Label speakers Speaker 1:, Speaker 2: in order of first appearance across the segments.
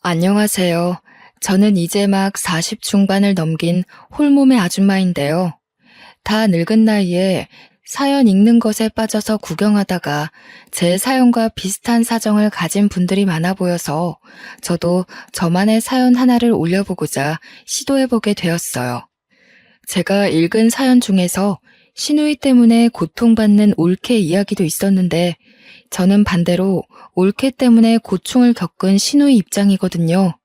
Speaker 1: 안녕하세요. 저는 이제 막 40 중반을 넘긴 홀몸의 아줌마인데요. 다 늙은 나이에 사연 읽는 것에 빠져서 구경하다가 제 사연과 비슷한 사정을 가진 분들이 많아 보여서 저도 저만의 사연 하나를 올려보고자 시도해보게 되었어요. 제가 읽은 사연 중에서 시누이 때문에 고통받는 올케 이야기도 있었는데 저는 반대로 올케 때문에 고충을 겪은 시누이 입장이거든요.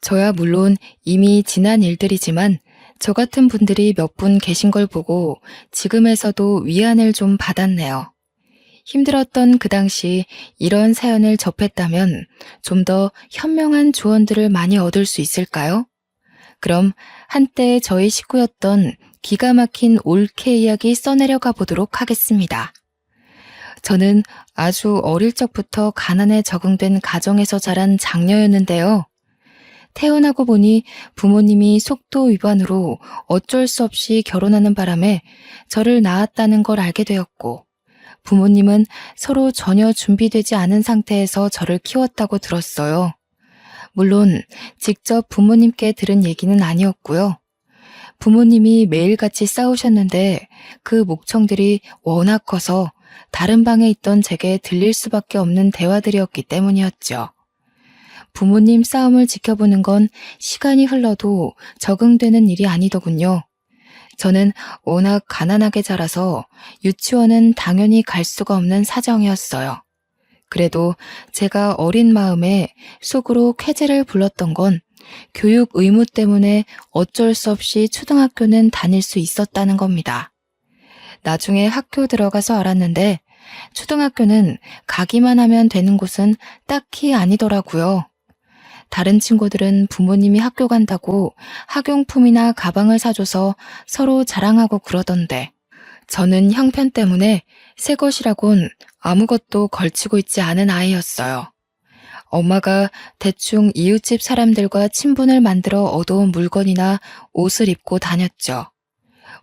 Speaker 1: 저야 물론 이미 지난 일들이지만 저 같은 분들이 몇 분 계신 걸 보고 지금에서도 위안을 좀 받았네요. 힘들었던 그 당시 이런 사연을 접했다면 좀 더 현명한 조언들을 많이 얻을 수 있을까요? 그럼 한때 저희 식구였던 기가 막힌 올케 이야기 써내려가 보도록 하겠습니다. 저는 아주 어릴 적부터 가난에 적응된 가정에서 자란 장녀였는데요. 태어나고 보니 부모님이 속도 위반으로 어쩔 수 없이 결혼하는 바람에 저를 낳았다는 걸 알게 되었고, 부모님은 서로 전혀 준비되지 않은 상태에서 저를 키웠다고 들었어요. 물론 직접 부모님께 들은 얘기는 아니었고요. 부모님이 매일같이 싸우셨는데 그 목청들이 워낙 커서 다른 방에 있던 제게 들릴 수밖에 없는 대화들이었기 때문이었죠. 부모님 싸움을 지켜보는 건 시간이 흘러도 적응되는 일이 아니더군요. 저는 워낙 가난하게 자라서 유치원은 당연히 갈 수가 없는 사정이었어요. 그래도 제가 어린 마음에 속으로 쾌재를 불렀던 건 교육 의무 때문에 어쩔 수 없이 초등학교는 다닐 수 있었다는 겁니다. 나중에 학교 들어가서 알았는데 초등학교는 가기만 하면 되는 곳은 딱히 아니더라고요. 다른 친구들은 부모님이 학교 간다고 학용품이나 가방을 사줘서 서로 자랑하고 그러던데 저는 형편 때문에 새 것이라곤 아무것도 걸치고 있지 않은 아이였어요. 엄마가 대충 이웃집 사람들과 친분을 만들어 얻어온 물건이나 옷을 입고 다녔죠.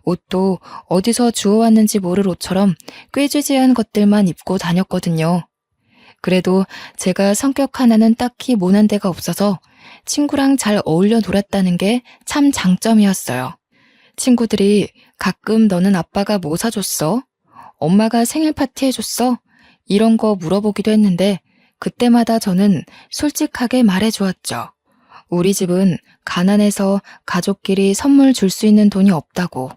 Speaker 1: 옷도 어디서 주워왔는지 모를 옷처럼 꾀지지한 것들만 입고 다녔거든요. 그래도 제가 성격 하나는 딱히 모난 데가 없어서 친구랑 잘 어울려 놀았다는 게 참 장점이었어요. 친구들이 가끔 너는 아빠가 뭐 사줬어? 엄마가 생일 파티 해줬어? 이런 거 물어보기도 했는데 그때마다 저는 솔직하게 말해주었죠. 우리 집은 가난해서 가족끼리 선물 줄 수 있는 돈이 없다고.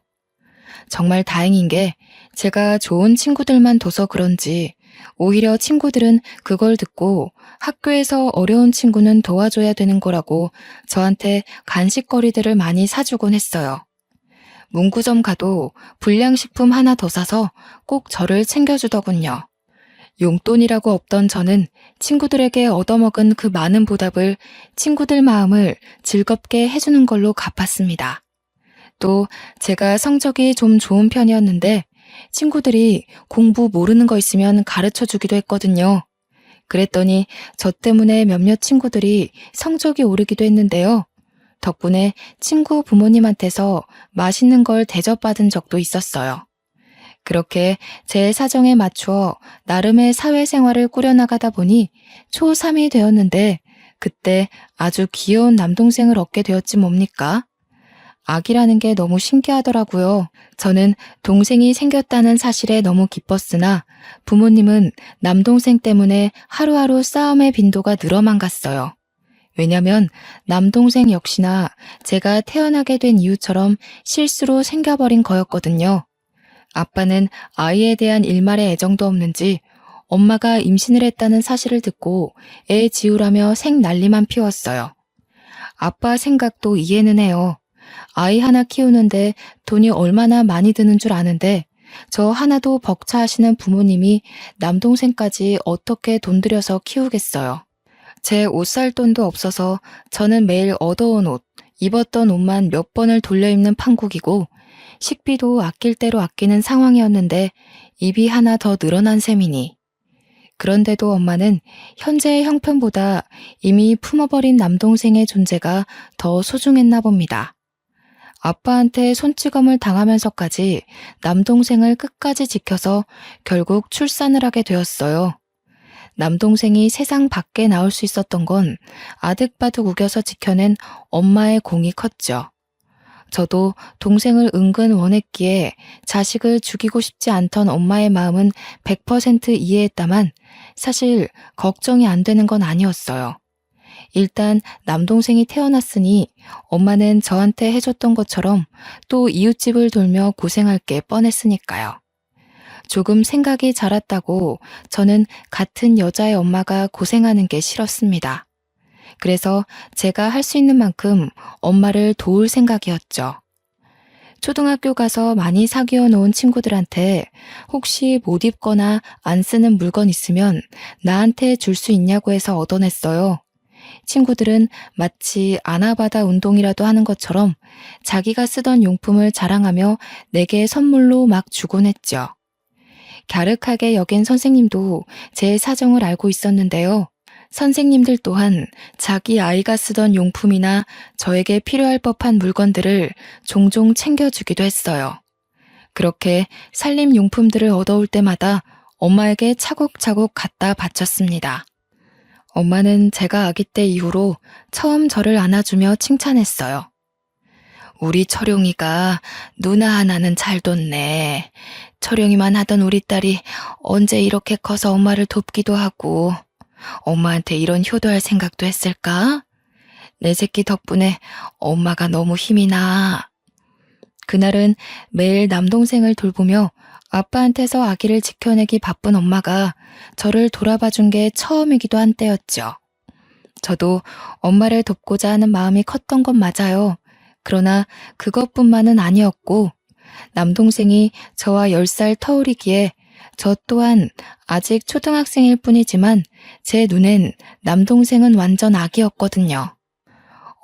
Speaker 1: 정말 다행인 게 제가 좋은 친구들만 둬서 그런지 오히려 친구들은 그걸 듣고 학교에서 어려운 친구는 도와줘야 되는 거라고 저한테 간식거리들을 많이 사주곤 했어요. 문구점 가도 불량식품 하나 더 사서 꼭 저를 챙겨주더군요. 용돈이라고 없던 저는 친구들에게 얻어먹은 그 많은 보답을 친구들 마음을 즐겁게 해주는 걸로 갚았습니다. 또 제가 성적이 좀 좋은 편이었는데 친구들이 공부 모르는 거 있으면 가르쳐 주기도 했거든요. 그랬더니 저 때문에 몇몇 친구들이 성적이 오르기도 했는데요. 덕분에 친구 부모님한테서 맛있는 걸 대접받은 적도 있었어요. 그렇게 제 사정에 맞추어 나름의 사회생활을 꾸려나가다 보니 초3이 되었는데 그때 아주 귀여운 남동생을 얻게 되었지 뭡니까? 아기라는 게 너무 신기하더라고요. 저는 동생이 생겼다는 사실에 너무 기뻤으나 부모님은 남동생 때문에 하루하루 싸움의 빈도가 늘어만 갔어요. 왜냐면 남동생 역시나 제가 태어나게 된 이유처럼 실수로 생겨버린 거였거든요. 아빠는 아이에 대한 일말의 애정도 없는지 엄마가 임신을 했다는 사실을 듣고 애 지우라며 생난리만 피웠어요. 아빠 생각도 이해는 해요. 아이 하나 키우는데 돈이 얼마나 많이 드는 줄 아는데 저 하나도 벅차하시는 부모님이 남동생까지 어떻게 돈 들여서 키우겠어요. 제 옷 살 돈도 없어서 저는 매일 얻어온 옷, 입었던 옷만 몇 번을 돌려 입는 판국이고 식비도 아낄 대로 아끼는 상황이었는데 입이 하나 더 늘어난 셈이니. 그런데도 엄마는 현재의 형편보다 이미 품어버린 남동생의 존재가 더 소중했나 봅니다. 아빠한테 손찌검을 당하면서까지 남동생을 끝까지 지켜서 결국 출산을 하게 되었어요. 남동생이 세상 밖에 나올 수 있었던 건 아득바득 우겨서 지켜낸 엄마의 공이 컸죠. 저도 동생을 은근 원했기에 자식을 죽이고 싶지 않던 엄마의 마음은 100% 이해했다만 사실 걱정이 안 되는 건 아니었어요. 일단 남동생이 태어났으니 엄마는 저한테 해줬던 것처럼 또 이웃집을 돌며 고생할 게 뻔했으니까요. 조금 생각이 자랐다고 저는 같은 여자의 엄마가 고생하는 게 싫었습니다. 그래서 제가 할 수 있는 만큼 엄마를 도울 생각이었죠. 초등학교 가서 많이 사귀어 놓은 친구들한테 혹시 못 입거나 안 쓰는 물건 있으면 나한테 줄 수 있냐고 해서 얻어냈어요. 친구들은 마치 아나바다 운동이라도 하는 것처럼 자기가 쓰던 용품을 자랑하며 내게 선물로 막 주곤 했죠. 갸륵하게 여긴 선생님도 제 사정을 알고 있었는데요. 선생님들 또한 자기 아이가 쓰던 용품이나 저에게 필요할 법한 물건들을 종종 챙겨주기도 했어요. 그렇게 살림용품들을 얻어올 때마다 엄마에게 차곡차곡 갖다 바쳤습니다. 엄마는 제가 아기 때 이후로 처음 저를 안아주며 칭찬했어요. 우리 철용이가 누나 하나는 잘 뒀네. 철용이만 하던 우리 딸이 언제 이렇게 커서 엄마를 돕기도 하고 엄마한테 이런 효도할 생각도 했을까? 내 새끼 덕분에 엄마가 너무 힘이 나. 그날은 매일 남동생을 돌보며 아빠한테서 아기를 지켜내기 바쁜 엄마가 저를 돌아봐준 게 처음이기도 한 때였죠. 저도 엄마를 돕고자 하는 마음이 컸던 건 맞아요. 그러나 그것뿐만은 아니었고 남동생이 저와 10살 터울이기에 저 또한 아직 초등학생일 뿐이지만 제 눈엔 남동생은 완전 아기였거든요.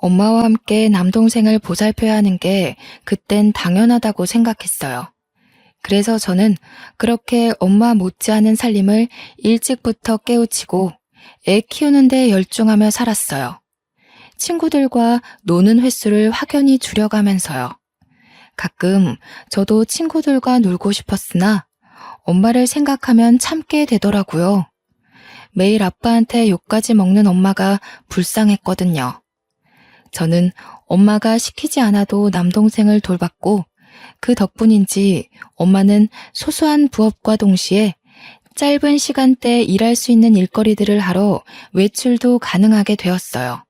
Speaker 1: 엄마와 함께 남동생을 보살펴야 하는 게 그땐 당연하다고 생각했어요. 그래서 저는 그렇게 엄마 못지않은 살림을 일찍부터 깨우치고 애 키우는 데 열중하며 살았어요. 친구들과 노는 횟수를 확연히 줄여가면서요. 가끔 저도 친구들과 놀고 싶었으나 엄마를 생각하면 참게 되더라고요. 매일 아빠한테 욕까지 먹는 엄마가 불쌍했거든요. 저는 엄마가 시키지 않아도 남동생을 돌봤고 그 덕분인지 엄마는 소소한 부업과 동시에 짧은 시간대에 일할 수 있는 일거리들을 하러 외출도 가능하게 되었어요.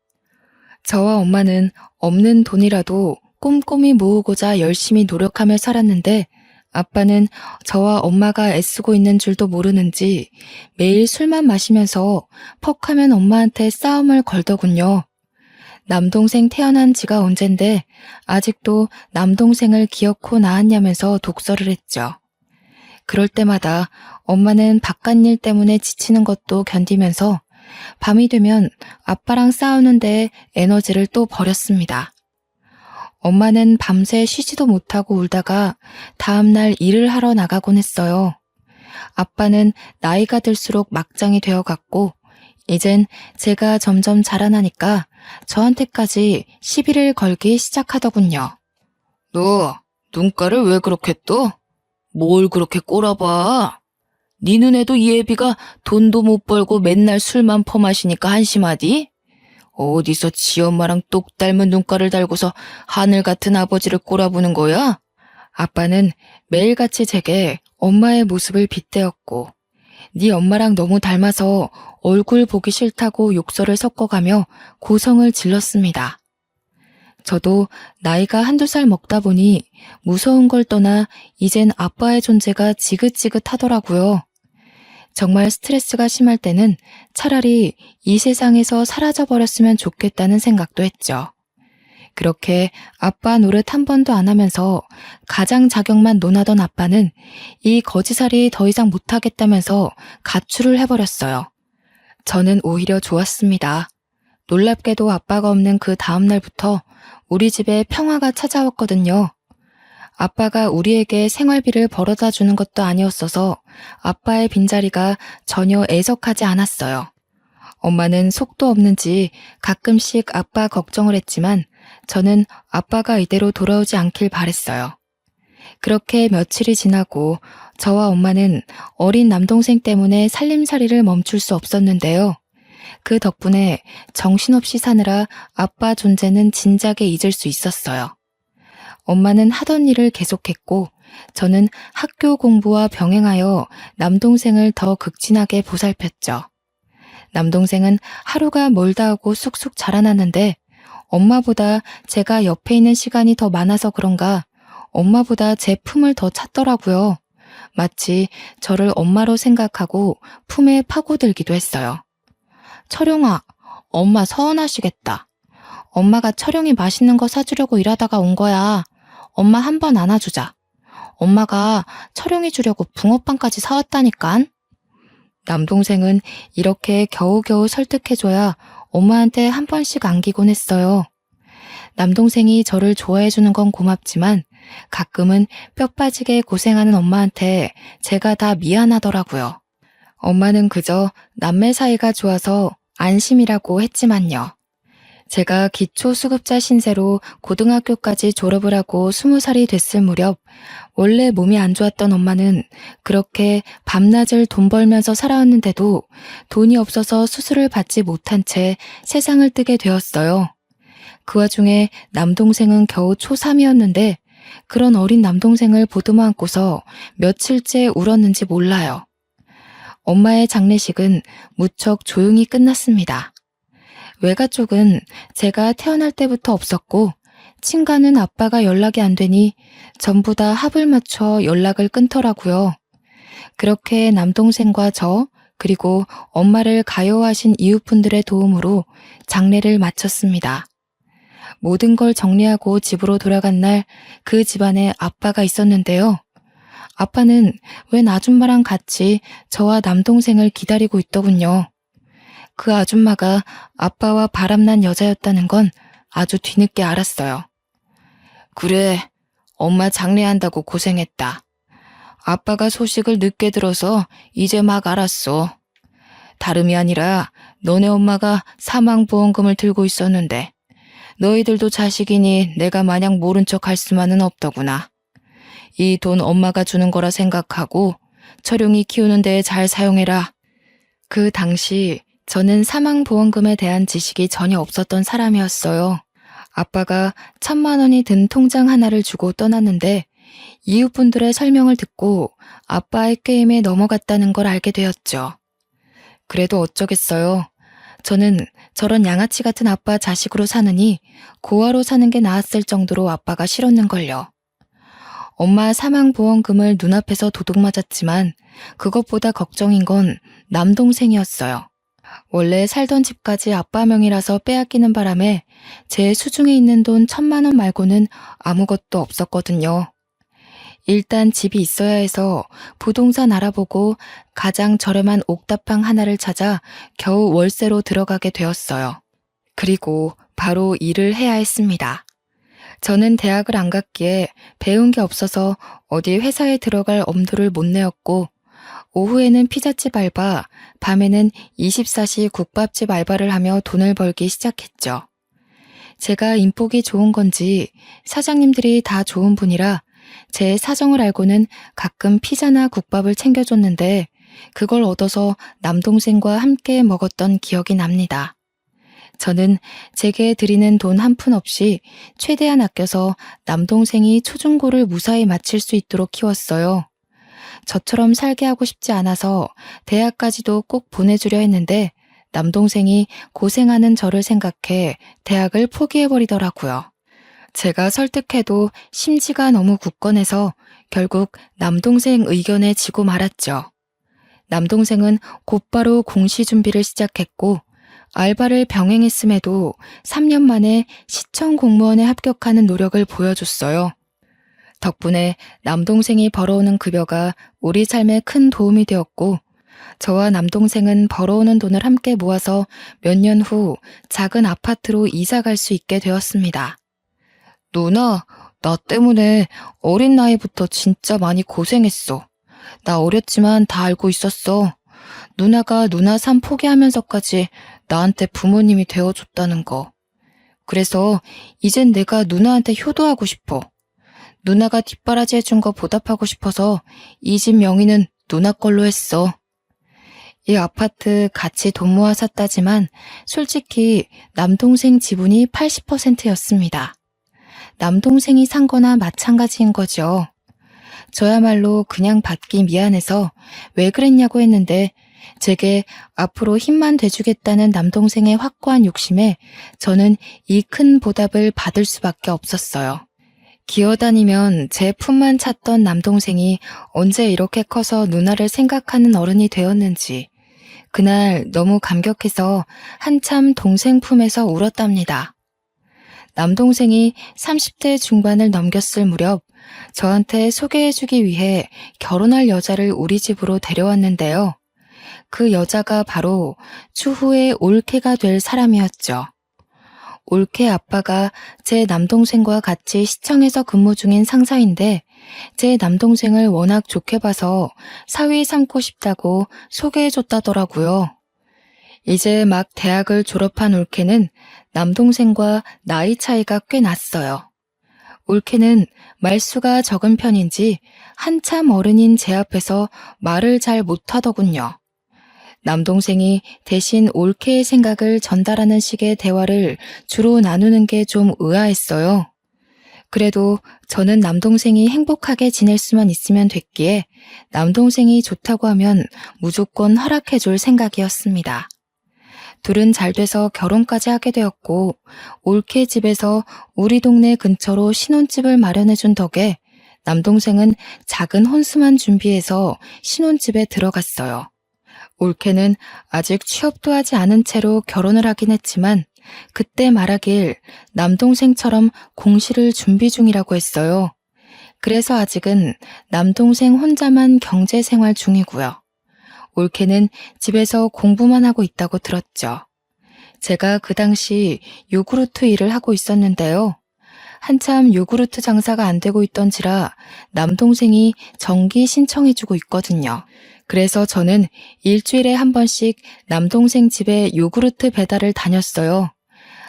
Speaker 1: 저와 엄마는 없는 돈이라도 꼼꼼히 모으고자 열심히 노력하며 살았는데 아빠는 저와 엄마가 애쓰고 있는 줄도 모르는지 매일 술만 마시면서 퍽하면 엄마한테 싸움을 걸더군요. 남동생 태어난 지가 언젠데 아직도 남동생을 기어코 낳았냐면서 독설을 했죠. 그럴 때마다 엄마는 바깥일 때문에 지치는 것도 견디면서 밤이 되면 아빠랑 싸우는데 에너지를 또 버렸습니다. 엄마는 밤새 쉬지도 못하고 울다가 다음날 일을 하러 나가곤 했어요. 아빠는 나이가 들수록 막장이 되어갔고 이젠 제가 점점 자라나니까 저한테까지 시비를 걸기 시작하더군요. 너 눈가를 왜 그렇게 떠? 뭘 그렇게 꼬라봐? 네 눈에도 이 애비가 돈도 못 벌고 맨날 술만 퍼마시니까 한심하디? 어디서 지 엄마랑 똑 닮은 눈가를 달고서 하늘 같은 아버지를 꼬라보는 거야? 아빠는 매일같이 제게 엄마의 모습을 빗대었고 네 엄마랑 너무 닮아서 얼굴 보기 싫다고 욕설을 섞어가며 고성을 질렀습니다. 저도 나이가 한두 살 먹다 보니 무서운 걸 떠나 이젠 아빠의 존재가 지긋지긋하더라고요. 정말 스트레스가 심할 때는 차라리 이 세상에서 사라져버렸으면 좋겠다는 생각도 했죠. 그렇게 아빠 노릇 한 번도 안 하면서 가장 자격만 논하던 아빠는 이 거지살이 더 이상 못하겠다면서 가출을 해버렸어요. 저는 오히려 좋았습니다. 놀랍게도 아빠가 없는 그 다음 날부터 우리 집에 평화가 찾아왔거든요. 아빠가 우리에게 생활비를 벌어다 주는 것도 아니었어서 아빠의 빈자리가 전혀 애석하지 않았어요. 엄마는 속도 없는지 가끔씩 아빠 걱정을 했지만 저는 아빠가 이대로 돌아오지 않길 바랬어요. 그렇게 며칠이 지나고 저와 엄마는 어린 남동생 때문에 살림살이를 멈출 수 없었는데요. 그 덕분에 정신없이 사느라 아빠 존재는 진작에 잊을 수 있었어요. 엄마는 하던 일을 계속했고 저는 학교 공부와 병행하여 남동생을 더 극진하게 보살폈죠. 남동생은 하루가 멀다 하고 쑥쑥 자라났는데 엄마보다 제가 옆에 있는 시간이 더 많아서 그런가 엄마보다 제 품을 더 찾더라고요. 마치 저를 엄마로 생각하고 품에 파고들기도 했어요. 철용아, 엄마 서운하시겠다. 엄마가 철용이 맛있는 거 사주려고 일하다가 온 거야. 엄마 한 번 안아주자. 엄마가 철용이 주려고 붕어빵까지 사왔다니깐. 남동생은 이렇게 겨우겨우 설득해줘야 엄마한테 한 번씩 안기곤 했어요. 남동생이 저를 좋아해주는 건 고맙지만 가끔은 뼈 빠지게 고생하는 엄마한테 제가 다 미안하더라고요. 엄마는 그저 남매 사이가 좋아서 안심이라고 했지만요. 제가 기초수급자 신세로 고등학교까지 졸업을 하고 20살이 됐을 무렵 원래 몸이 안 좋았던 엄마는 그렇게 밤낮을 돈 벌면서 살아왔는데도 돈이 없어서 수술을 받지 못한 채 세상을 뜨게 되었어요. 그 와중에 남동생은 겨우 초3이었는데 그런 어린 남동생을 보듬어 안고서 며칠째 울었는지 몰라요. 엄마의 장례식은 무척 조용히 끝났습니다. 외가 쪽은 제가 태어날 때부터 없었고 친가는 아빠가 연락이 안 되니 전부 다 합을 맞춰 연락을 끊더라고요. 그렇게 남동생과 저 그리고 엄마를 가여워하신 이웃분들의 도움으로 장례를 마쳤습니다. 모든 걸 정리하고 집으로 돌아간 날 그 집안에 아빠가 있었는데요. 아빠는 웬 아줌마랑 같이 저와 남동생을 기다리고 있더군요. 그 아줌마가 아빠와 바람난 여자였다는 건 아주 뒤늦게 알았어요. 그래, 엄마 장례한다고 고생했다. 아빠가 소식을 늦게 들어서 이제 막 알았어. 다름이 아니라 너네 엄마가 사망보험금을 들고 있었는데 너희들도 자식이니 내가 마냥 모른 척 할 수만은 없더구나. 이 돈 엄마가 주는 거라 생각하고 철용이 키우는 데에 잘 사용해라. 그 당시 저는 사망보험금에 대한 지식이 전혀 없었던 사람이었어요. 아빠가 1,000만 원이 든 통장 하나를 주고 떠났는데 이웃분들의 설명을 듣고 아빠의 게임에 넘어갔다는 걸 알게 되었죠. 그래도 어쩌겠어요. 저는 저런 양아치 같은 아빠 자식으로 사느니 고아로 사는 게 나았을 정도로 아빠가 싫었는걸요. 엄마 사망보험금을 눈앞에서 도둑 맞았지만 그것보다 걱정인 건 남동생이었어요. 원래 살던 집까지 아빠 명의라서 빼앗기는 바람에 제 수중에 있는 돈 1,000만 원 말고는 아무것도 없었거든요. 일단 집이 있어야 해서 부동산 알아보고 가장 저렴한 옥탑방 하나를 찾아 겨우 월세로 들어가게 되었어요. 그리고 바로 일을 해야 했습니다. 저는 대학을 안 갔기에 배운 게 없어서 어디 회사에 들어갈 엄두를 못 내었고 오후에는 피자집 알바, 밤에는 24시 국밥집 알바를 하며 돈을 벌기 시작했죠. 제가 인복이 좋은 건지 사장님들이 다 좋은 분이라 제 사정을 알고는 가끔 피자나 국밥을 챙겨줬는데 그걸 얻어서 남동생과 함께 먹었던 기억이 납니다. 저는 제게 드리는 돈 한 푼 없이 최대한 아껴서 남동생이 초중고를 무사히 마칠 수 있도록 키웠어요. 저처럼 살게 하고 싶지 않아서 대학까지도 꼭 보내주려 했는데 남동생이 고생하는 저를 생각해 대학을 포기해버리더라고요. 제가 설득해도 심지가 너무 굳건해서 결국 남동생 의견에 지고 말았죠. 남동생은 곧바로 공시 준비를 시작했고 알바를 병행했음에도 3년 만에 시청 공무원에 합격하는 노력을 보여줬어요. 덕분에 남동생이 벌어오는 급여가 우리 삶에 큰 도움이 되었고 저와 남동생은 벌어오는 돈을 함께 모아서 몇 년 후 작은 아파트로 이사 갈 수 있게 되었습니다. 누나, 나 때문에 어린 나이부터 진짜 많이 고생했어. 나 어렸지만 다 알고 있었어. 누나가 누나 삶 포기하면서까지 나한테 부모님이 되어줬다는 거. 그래서 이젠 내가 누나한테 효도하고 싶어. 누나가 뒷바라지 해준 거 보답하고 싶어서 이 집 명의는 누나 걸로 했어. 이 아파트 같이 돈 모아 샀다지만 솔직히 남동생 지분이 80%였습니다. 남동생이 산 거나 마찬가지인 거죠. 저야말로 그냥 받기 미안해서 왜 그랬냐고 했는데 제게 앞으로 힘만 돼주겠다는 남동생의 확고한 욕심에 저는 이 큰 보답을 받을 수밖에 없었어요. 기어다니면 제 품만 찾던 남동생이 언제 이렇게 커서 누나를 생각하는 어른이 되었는지 그날 너무 감격해서 한참 동생 품에서 울었답니다. 남동생이 30대 중반을 넘겼을 무렵 저한테 소개해주기 위해 결혼할 여자를 우리 집으로 데려왔는데요. 그 여자가 바로 추후에 올케가 될 사람이었죠. 올케 아빠가 제 남동생과 같이 시청에서 근무 중인 상사인데 제 남동생을 워낙 좋게 봐서 사위 삼고 싶다고 소개해줬다더라고요. 이제 막 대학을 졸업한 올케는 남동생과 나이 차이가 꽤 났어요. 올케는 말수가 적은 편인지 한참 어른인 제 앞에서 말을 잘 못하더군요. 남동생이 대신 올케의 생각을 전달하는 식의 대화를 주로 나누는 게 좀 의아했어요. 그래도 저는 남동생이 행복하게 지낼 수만 있으면 됐기에 남동생이 좋다고 하면 무조건 허락해줄 생각이었습니다. 둘은 잘 돼서 결혼까지 하게 되었고 올케 집에서 우리 동네 근처로 신혼집을 마련해준 덕에 남동생은 작은 혼수만 준비해서 신혼집에 들어갔어요. 올케는 아직 취업도 하지 않은 채로 결혼을 하긴 했지만 그때 말하길 남동생처럼 공시를 준비 중이라고 했어요. 그래서 아직은 남동생 혼자만 경제생활 중이고요. 올케는 집에서 공부만 하고 있다고 들었죠. 제가 그 당시 요구르트 일을 하고 있었는데요. 한참 요구르트 장사가 안 되고 있던지라 남동생이 정기 신청해주고 있거든요. 그래서 저는 일주일에 한 번씩 남동생 집에 요구르트 배달을 다녔어요.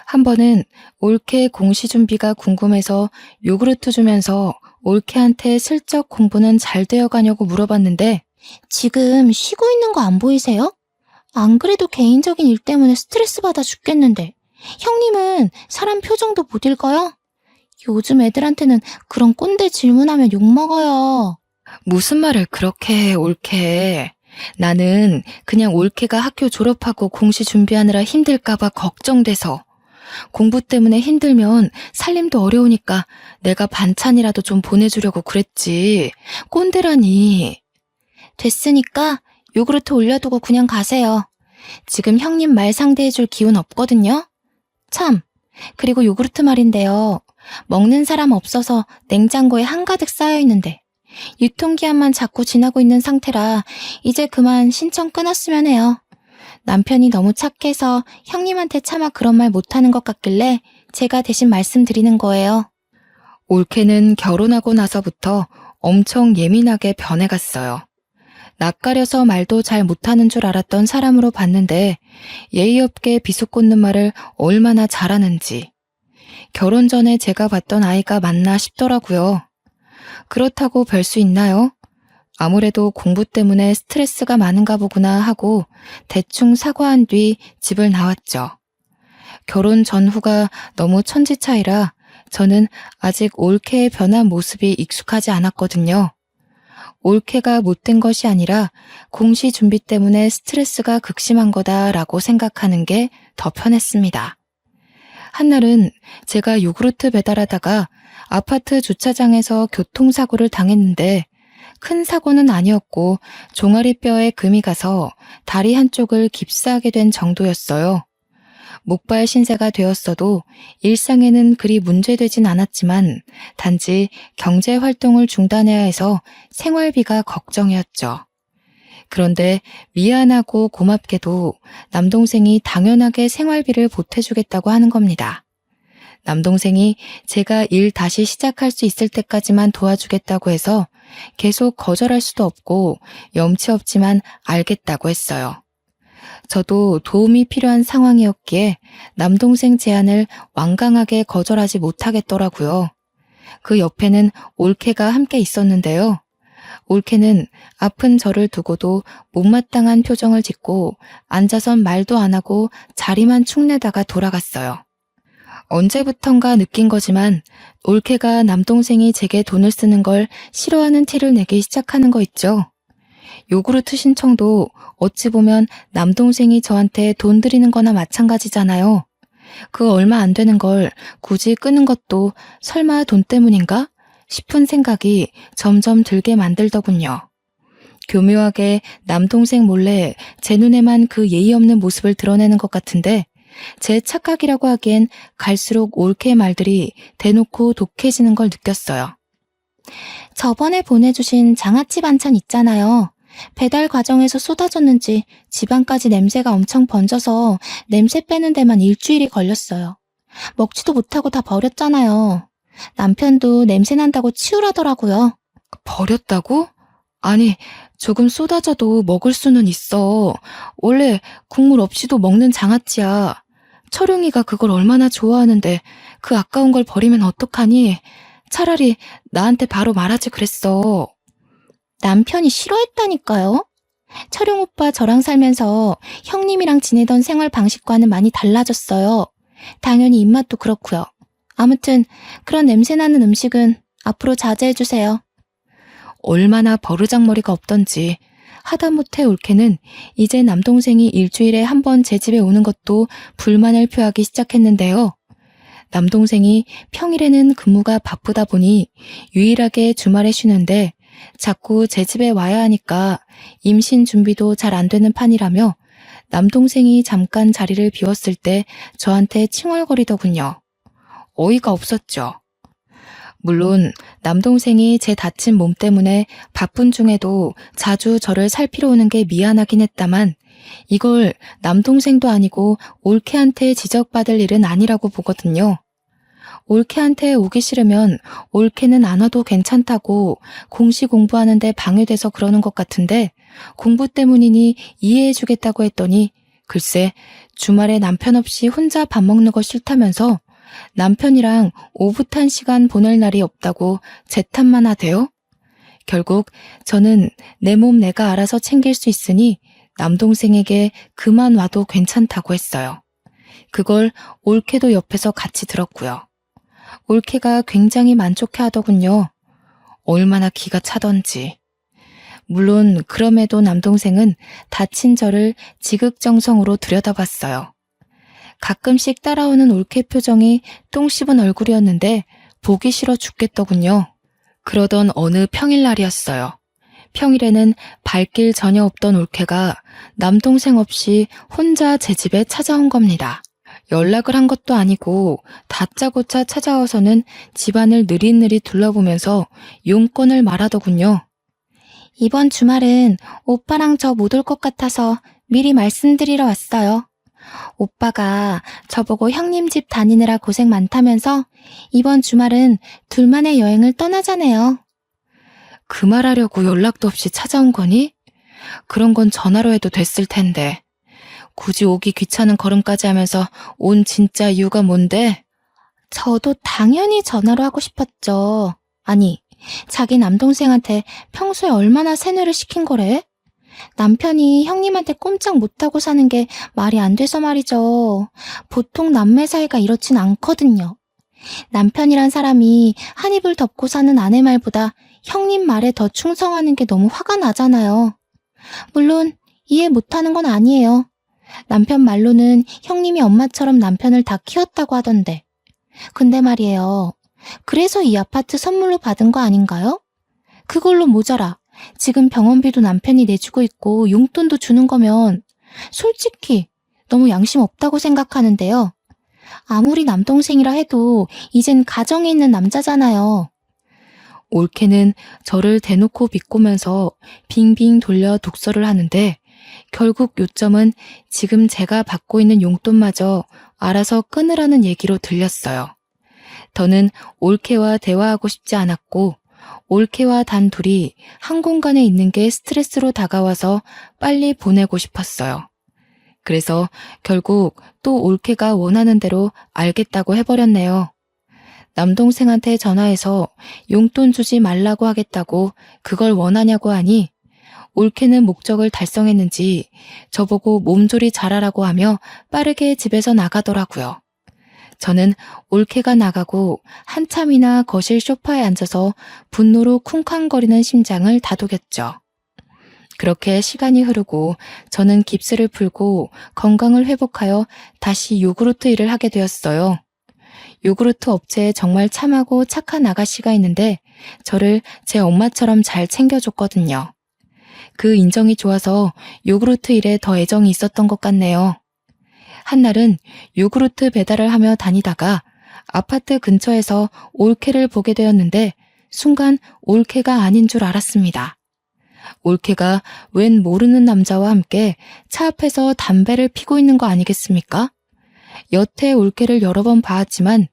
Speaker 1: 한 번은 올케 공시 준비가 궁금해서 요구르트 주면서 올케한테 슬쩍 공부는 잘 되어가냐고 물어봤는데
Speaker 2: 지금 쉬고 있는 거 안 보이세요? 안 그래도 개인적인 일 때문에 스트레스 받아 죽겠는데 형님은 사람 표정도 못 읽어요? 요즘 애들한테는 그런 꼰대 질문하면 욕먹어요.
Speaker 1: 무슨 말을 그렇게 해, 올케. 나는 그냥 올케가 학교 졸업하고 공시 준비하느라 힘들까봐 걱정돼서 공부 때문에 힘들면 살림도 어려우니까 내가 반찬이라도 좀 보내주려고 그랬지. 꼰대라니.
Speaker 2: 됐으니까 요구르트 올려두고 그냥 가세요. 지금 형님 말 상대해줄 기운 없거든요? 참, 그리고 요구르트 말인데요. 먹는 사람 없어서 냉장고에 한가득 쌓여있는데 유통기한만 자꾸 지나고 있는 상태라 이제 그만 신청 끊었으면 해요. 남편이 너무 착해서 형님한테 차마 그런 말 못하는 것 같길래 제가 대신 말씀드리는 거예요.
Speaker 1: 올케는 결혼하고 나서부터 엄청 예민하게 변해갔어요. 낯가려서 말도 잘 못하는 줄 알았던 사람으로 봤는데 예의 없게 비속꽂는 말을 얼마나 잘하는지. 결혼 전에 제가 봤던 아이가 맞나 싶더라고요. 그렇다고 별 수 있나요? 아무래도 공부 때문에 스트레스가 많은가 보구나 하고 대충 사과한 뒤 집을 나왔죠. 결혼 전후가 너무 천지 차이라 저는 아직 올케의 변한 모습이 익숙하지 않았거든요. 올케가 못된 것이 아니라 공시 준비 때문에 스트레스가 극심한 거다라고 생각하는 게 더 편했습니다. 한날은 제가 요구르트 배달하다가 아파트 주차장에서 교통사고를 당했는데 큰 사고는 아니었고 종아리뼈에 금이 가서 다리 한쪽을 깁스하게 된 정도였어요. 목발 신세가 되었어도 일상에는 그리 문제되진 않았지만 단지 경제 활동을 중단해야 해서 생활비가 걱정이었죠. 그런데 미안하고 고맙게도 남동생이 당연하게 생활비를 보태주겠다고 하는 겁니다. 남동생이 제가 일 다시 시작할 수 있을 때까지만 도와주겠다고 해서 계속 거절할 수도 없고 염치 없지만 알겠다고 했어요. 저도 도움이 필요한 상황이었기에 남동생 제안을 완강하게 거절하지 못하겠더라고요. 그 옆에는 올케가 함께 있었는데요. 올케는 아픈 저를 두고도 못마땅한 표정을 짓고 앉아선 말도 안 하고 자리만 축내다가 돌아갔어요. 언제부턴가 느낀 거지만 올케가 남동생이 제게 돈을 쓰는 걸 싫어하는 티를 내기 시작하는 거 있죠. 요구르트 신청도 어찌 보면 남동생이 저한테 돈 드리는 거나 마찬가지잖아요. 그 얼마 안 되는 걸 굳이 끄는 것도 설마 돈 때문인가 싶은 생각이 점점 들게 만들더군요. 교묘하게 남동생 몰래 제 눈에만 그 예의 없는 모습을 드러내는 것 같은데 제 착각이라고 하기엔 갈수록 올케의 말들이 대놓고 독해지는 걸 느꼈어요.
Speaker 2: 저번에 보내주신 장아찌 반찬 있잖아요. 배달 과정에서 쏟아졌는지 집안까지 냄새가 엄청 번져서 냄새 빼는 데만 일주일이 걸렸어요. 먹지도 못하고 다 버렸잖아요. 남편도 냄새 난다고 치우라더라고요.
Speaker 1: 버렸다고? 아니, 조금 쏟아져도 먹을 수는 있어. 원래 국물 없이도 먹는 장아찌야. 철웅이가 그걸 얼마나 좋아하는데 그 아까운 걸 버리면 어떡하니? 차라리 나한테 바로 말하지 그랬어.
Speaker 2: 남편이 싫어했다니까요. 철용 오빠 저랑 살면서 형님이랑 지내던 생활 방식과는 많이 달라졌어요. 당연히 입맛도 그렇고요. 아무튼 그런 냄새 나는 음식은 앞으로 자제해주세요.
Speaker 1: 얼마나 버르장머리가 없던지. 하다못해 올케는 이제 남동생이 일주일에 한 번 제 집에 오는 것도 불만을 표하기 시작했는데요. 남동생이 평일에는 근무가 바쁘다 보니 유일하게 주말에 쉬는데 자꾸 제 집에 와야 하니까 임신 준비도 잘 안 되는 판이라며 남동생이 잠깐 자리를 비웠을 때 저한테 칭얼거리더군요. 어이가 없었죠. 물론 남동생이 제 다친 몸 때문에 바쁜 중에도 자주 저를 살피러 오는 게 미안하긴 했다만 이걸 남동생도 아니고 올케한테 지적받을 일은 아니라고 보거든요. 올케한테 오기 싫으면 올케는 안 와도 괜찮다고 공시 공부하는데 방해돼서 그러는 것 같은데 공부 때문이니 이해해주겠다고 했더니 글쎄 주말에 남편 없이 혼자 밥 먹는 거 싫다면서 남편이랑 오붓한 시간 보낼 날이 없다고 제 탓만 하대요. 결국 저는 내 몸 내가 알아서 챙길 수 있으니 남동생에게 그만 와도 괜찮다고 했어요. 그걸 올케도 옆에서 같이 들었고요. 올케가 굉장히 만족해 하더군요. 얼마나 기가 차던지. 물론 그럼에도 남동생은 다친 저를 지극정성으로 들여다봤어요. 가끔씩 따라오는 올케 표정이 똥 씹은 얼굴이었는데 보기 싫어 죽겠더군요. 그러던 어느 평일날이었어요. 평일에는 발길 전혀 없던 올케가 남동생 없이 혼자 제 집에 찾아온 겁니다. 연락을 한 것도 아니고 다짜고짜 찾아와서는 집안을 느릿느릿 둘러보면서 용건을 말하더군요.
Speaker 2: 이번 주말은 오빠랑 저 못 올 것 같아서 미리 말씀드리러 왔어요. 오빠가 저보고 형님 집 다니느라 고생 많다면서 이번 주말은 둘만의 여행을 떠나자네요.
Speaker 1: 그 말하려고 연락도 없이 찾아온 거니? 그런 건 전화로 해도 됐을 텐데. 굳이 오기 귀찮은 걸음까지 하면서 온 진짜 이유가 뭔데?
Speaker 2: 저도 당연히 전화로 하고 싶었죠. 아니, 자기 남동생한테 평소에 얼마나 세뇌를 시킨 거래? 남편이 형님한테 꼼짝 못하고 사는 게 말이 안 돼서 말이죠. 보통 남매 사이가 이렇진 않거든요. 남편이란 사람이 한 입을 덮고 사는 아내 말보다 형님 말에 더 충성하는 게 너무 화가 나잖아요. 물론 이해 못하는 건 아니에요. 남편 말로는 형님이 엄마처럼 남편을 다 키웠다고 하던데. 근데 말이에요. 그래서 이 아파트 선물로 받은 거 아닌가요? 그걸로 모자라. 지금 병원비도 남편이 내주고 있고 용돈도 주는 거면 솔직히 너무 양심 없다고 생각하는데요. 아무리 남동생이라 해도 이젠 가정에 있는 남자잖아요.
Speaker 1: 올케는 저를 대놓고 비꼬면서 빙빙 돌려 독설을 하는데 결국 요점은 지금 제가 받고 있는 용돈마저 알아서 끊으라는 얘기로 들렸어요. 더는 올케와 대화하고 싶지 않았고 올케와 단 둘이 한 공간에 있는 게 스트레스로 다가와서 빨리 보내고 싶었어요. 그래서 결국 또 올케가 원하는 대로 알겠다고 해버렸네요.
Speaker 2: 남동생한테 전화해서 용돈 주지 말라고 하겠다고 그걸 원하냐고 하니 올케는 목적을 달성했는지 저보고 몸조리 잘하라고 하며 빠르게 집에서 나가더라고요. 저는 올케가 나가고 한참이나 거실 소파에 앉아서 분노로 쿵쾅거리는 심장을 다독였죠. 그렇게 시간이 흐르고 저는 깁스를 풀고 건강을 회복하여 다시 요구르트 일을 하게 되었어요. 요구르트 업체에 정말 참하고 착한 아가씨가 있는데 저를 제 엄마처럼 잘 챙겨줬거든요. 그 인정이 좋아서 요구르트 일에 더 애정이 있었던 것 같네요. 한날은 요구르트 배달을 하며 다니다가 아파트 근처에서 올케를 보게 되었는데 순간 올케가 아닌 줄 알았습니다. 올케가 웬 모르는 남자와 함께 차 앞에서 담배를 피고 있는 거 아니겠습니까? 여태 올케를 여러 번 봐왔지만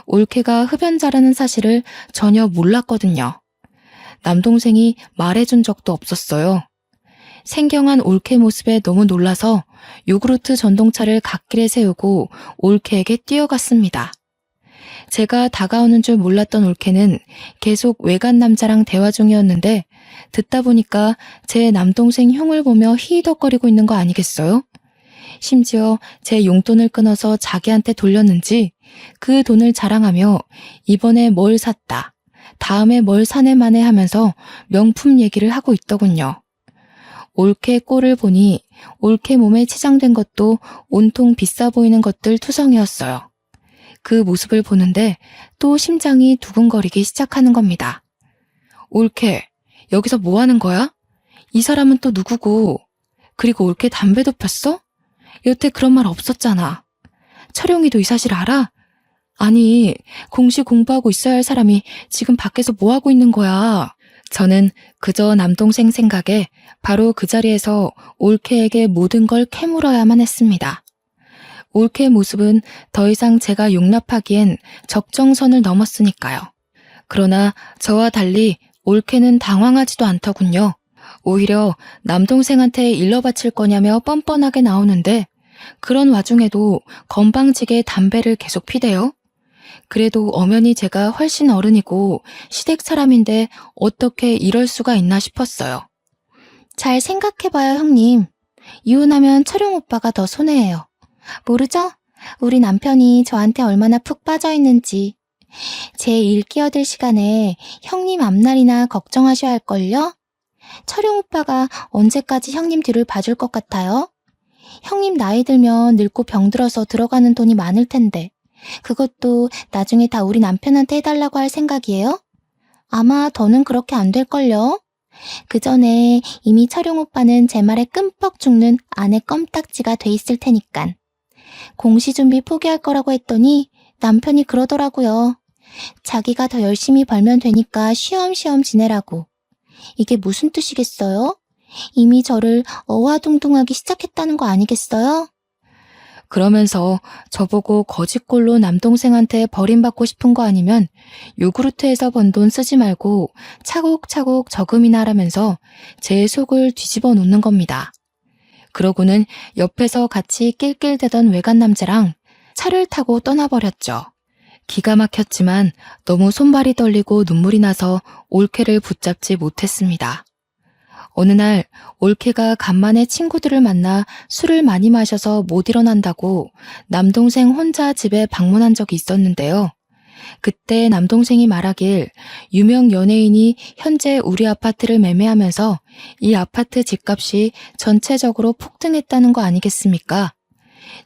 Speaker 2: 올케가 흡연자라는 사실을 전혀 몰랐거든요. 남동생이 말해준 적도 없었어요. 생경한 올케 모습에 너무 놀라서 요구르트 전동차를 갓길에 세우고 올케에게 뛰어갔습니다. 제가 다가오는 줄 몰랐던 올케는 계속 외간 남자랑 대화 중이었는데 듣다 보니까 제 남동생 흉을 보며 히히덕거리고 있는 거 아니겠어요? 심지어 제 용돈을 끊어서 자기한테 돌렸는지 그 돈을 자랑하며 이번에 뭘 샀다, 다음에 뭘 사네마네 하면서 명품 얘기를 하고 있더군요. 올케 꼴을 보니 올케 몸에 치장된 것도 온통 비싸 보이는 것들 투성이었어요. 그 모습을 보는데 또 심장이 두근거리기 시작하는 겁니다. 올케, 여기서 뭐 하는 거야? 이 사람은 또 누구고? 그리고 올케 담배도 폈어? 여태 그런 말 없었잖아. 철용이도 이 사실 알아? 아니, 공시 공부하고 있어야 할 사람이 지금 밖에서 뭐 하고 있는 거야? 저는 그저 남동생 생각에 바로 그 자리에서 올케에게 모든 걸 캐물어야만 했습니다. 올케의 모습은 더 이상 제가 용납하기엔 적정선을 넘었으니까요. 그러나 저와 달리 올케는 당황하지도 않더군요. 오히려 남동생한테 일러 바칠 거냐며 뻔뻔하게 나오는데 그런 와중에도 건방지게 담배를 계속 피대요. 그래도 엄연히 제가 훨씬 어른이고 시댁 사람인데 어떻게 이럴 수가 있나 싶었어요. 잘 생각해봐요, 형님. 이혼하면 철용 오빠가 더 손해예요. 모르죠? 우리 남편이 저한테 얼마나 푹 빠져있는지. 제 일 끼어들 시간에 형님 앞날이나 걱정하셔야 할걸요? 철용 오빠가 언제까지 형님 뒤를 봐줄 것 같아요? 형님 나이 들면 늙고 병들어서 들어가는 돈이 많을 텐데 그것도 나중에 다 우리 남편한테 해달라고 할 생각이에요? 아마 더는 그렇게 안 될걸요? 그 전에 이미 철용 오빠는 제 말에 끔뻑 죽는 아내 껌딱지가 돼 있을 테니깐. 공시 준비 포기할 거라고 했더니 남편이 그러더라고요. 자기가 더 열심히 벌면 되니까 쉬엄쉬엄 지내라고. 이게 무슨 뜻이겠어요? 이미 저를 어화둥둥하기 시작했다는 거 아니겠어요? 그러면서 저보고 거짓골로 남동생한테 버림받고 싶은 거 아니면 요구르트에서 번 돈 쓰지 말고 차곡차곡 저금이나 하라면서 제 속을 뒤집어 놓는 겁니다. 그러고는 옆에서 같이 낄낄대던 외간 남자랑 차를 타고 떠나버렸죠. 기가 막혔지만 너무 손발이 떨리고 눈물이 나서 올케를 붙잡지 못했습니다. 어느 날 올케가 간만에 친구들을 만나 술을 많이 마셔서 못 일어난다고 남동생 혼자 집에 방문한 적이 있었는데요. 그때 남동생이 말하길 유명 연예인이 현재 우리 아파트를 매매하면서 이 아파트 집값이 전체적으로 폭등했다는 거 아니겠습니까?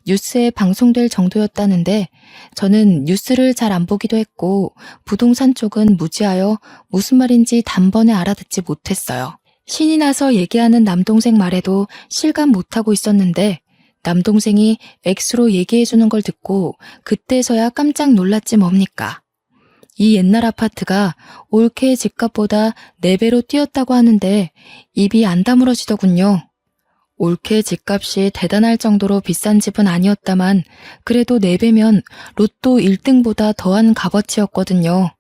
Speaker 2: 뉴스에 방송될 정도였다는데 저는 뉴스를 잘 안 보기도 했고 부동산 쪽은 무지하여 무슨 말인지 단번에 알아듣지 못했어요. 신이 나서 얘기하는 남동생 말에도 실감 못하고 있었는데 남동생이 X로 얘기해주는 걸 듣고 그때서야 깜짝 놀랐지 뭡니까. 이 옛날 아파트가 올케의 집값보다 4배로 뛰었다고 하는데 입이 안 다물어지더군요. 올케 집값이 대단할 정도로 비싼 집은 아니었다만 그래도 4배면 로또 1등보다 더한 값어치였거든요.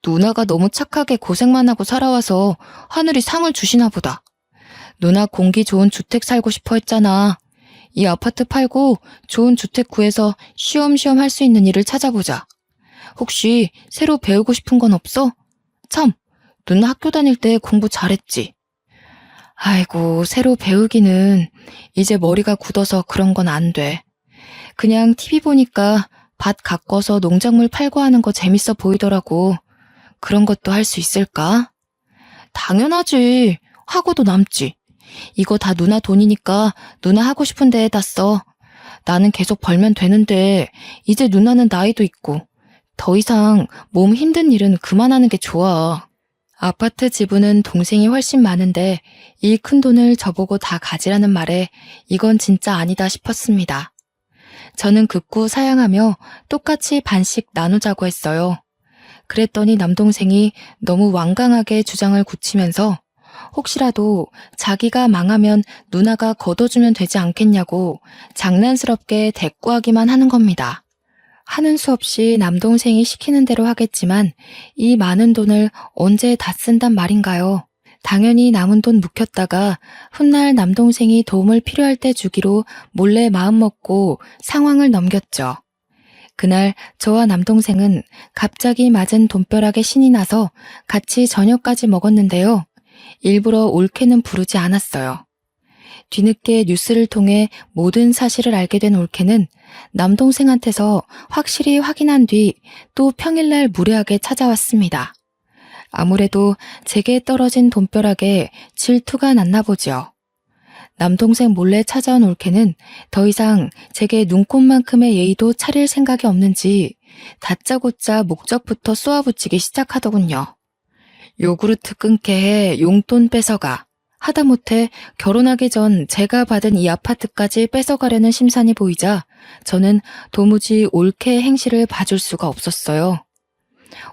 Speaker 2: 누나가 너무 착하게 고생만 하고 살아와서 하늘이 상을 주시나 보다. 누나 공기 좋은 주택 살고 싶어 했잖아. 이 아파트 팔고 좋은 주택 구해서 쉬엄쉬엄 할 수 있는 일을 찾아보자.
Speaker 1: 혹시 새로 배우고 싶은 건 없어? 참, 누나 학교 다닐 때 공부 잘했지. 아이고, 새로 배우기는 이제 머리가 굳어서 그런 건 안 돼. 그냥 TV 보니까 밭 가꿔서 농작물 팔고 하는 거 재밌어 보이더라고. 그런 것도 할 수 있을까? 당연하지. 하고도 남지. 이거 다 누나 돈이니까 누나 하고 싶은 데에다 써. 나는 계속 벌면 되는데 이제 누나는 나이도 있고 더 이상 몸 힘든 일은 그만하는 게 좋아. 아파트 지분은 동생이 훨씬 많은데 이 큰 돈을 저보고 다 가지라는 말에 이건 진짜 아니다 싶었습니다. 저는 극구 사양하며 똑같이 반씩 나누자고 했어요. 그랬더니 남동생이 너무 완강하게 주장을 굳히면서 혹시라도 자기가 망하면 누나가 걷어주면 되지 않겠냐고 장난스럽게 대꾸하기만 하는 겁니다. 하는 수 없이 남동생이 시키는 대로 하겠지만 이 많은 돈을 언제 다 쓴단 말인가요? 당연히 남은 돈 묵혔다가 훗날 남동생이 도움을 필요할 때 주기로 몰래 마음먹고 상황을 넘겼죠. 그날 저와 남동생은 갑자기 맞은 돈벼락에 신이 나서 같이 저녁까지 먹었는데요. 일부러 올케는 부르지 않았어요. 뒤늦게 뉴스를 통해 모든 사실을 알게 된 올케는 남동생한테서 확실히 확인한 뒤 또 평일날 무례하게 찾아왔습니다. 아무래도 제게 떨어진 돈벼락에 질투가 났나 보죠. 남동생 몰래 찾아온 올케는 더 이상 제게 눈꼽만큼의 예의도 차릴 생각이 없는지 다짜고짜 목적부터 쏘아붙이기 시작하더군요. 요구르트 끊게 해 용돈 뺏어가. 하다못해 결혼하기 전 제가 받은 이 아파트까지 뺏어가려는 심산이 보이자 저는 도무지 올케의 행실을 봐줄 수가 없었어요.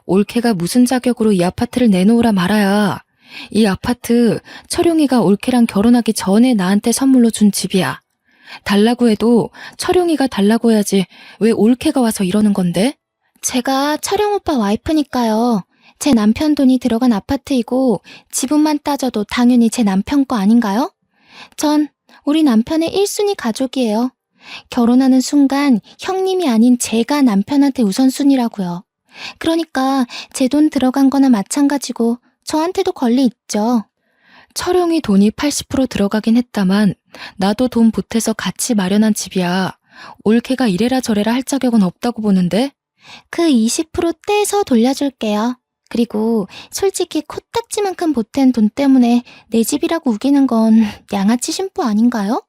Speaker 1: 올케가 무슨 자격으로 이 아파트를 내놓으라 말아야. 이 아파트 철용이가 올케랑 결혼하기 전에 나한테 선물로 준 집이야. 달라고 해도 철용이가 달라고 해야지 왜 올케가 와서 이러는 건데?
Speaker 2: 제가 철용 오빠 와이프니까요. 제 남편 돈이 들어간 아파트이고 지분만 따져도 당연히 제 남편 거 아닌가요? 전 우리 남편의 1순위 가족이에요. 결혼하는 순간 형님이 아닌 제가 남편한테 우선순위라고요. 그러니까 제 돈 들어간 거나 마찬가지고 저한테도 권리 있죠.
Speaker 1: 철용이 돈이 80% 들어가긴 했다만 나도 돈 보태서 같이 마련한 집이야. 올케가 이래라 저래라 할 자격은 없다고 보는데?
Speaker 2: 그 20% 떼서 돌려줄게요. 그리고 솔직히 코딱지만큼 보탠 돈 때문에 내 집이라고 우기는 건 양아치 심보 아닌가요?